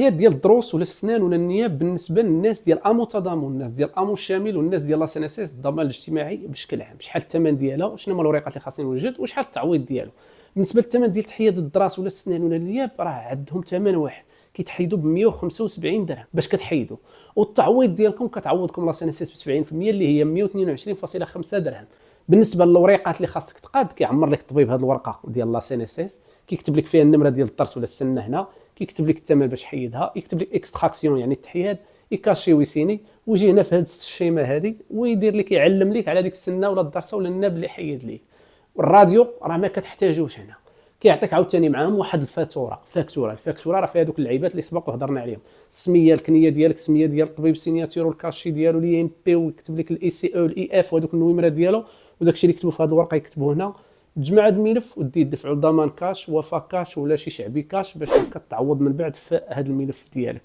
التحيات ديال الدروس ولا السنان ولا النياب بالنسبه للناس ديال امو تضامن، الناس ديال امو الشامل والناس ديال لا سي ان اس اس الضمان الاجتماعي بشكل عام، شحال الثمن ديالها، شنو هما الوريقات اللي خاصين نوجد وشحال التعويض ديالو. بالنسبه للثمن ديال التحيه ديال الدراس ولا السنان ولا النياب راه عندهم ثمن واحد كيتحيدوا ب 175 درهم باش كتحيدوا، والتعويض ديالكم كتعوضكم لا سي ان اس اس ب 70% اللي هي 122.5 درهم. بالنسبه للوريقات اللي خاصك تقاد كيعمر لك الطبيب هذه الورقه ديال لا سي ان اس اس، كيكتب لك فيها النمره ديال الضرس ولا السنه هنا، كيكتب لك الثمن باش حيدها، يكتب لك اكستراكسيون يعني التحياد، يكاشي ويسيني ويجي هنا في هذه الشيمه هذه ويدير لك يعلم لك على ديك السنه ولا الضرسه ولا الناب اللي حيد ليك. والراديو راه ما كتحتاجوش هنا، كيعطيك عاوتاني معاهم واحد الفاكتوره راه فيها دوك اللعيبات اللي سبق وهضرنا عليهم، السميه الكنيه ديالك، السميه ديال الطبيب، سيناتور والكاشي ديالو لي ام بي، ويكتب لك الاي سي او الاي اف وهذوك النويمره ديالو، وداكشي اللي كتبوا في هذه الورقه يكتبوا هنا. تجمع هذا الملف ودي دفعوا لضمان كاش، وفا كاش ولا شي شعبي كاش باش كتعوض من بعد في هذا الملف ديالك.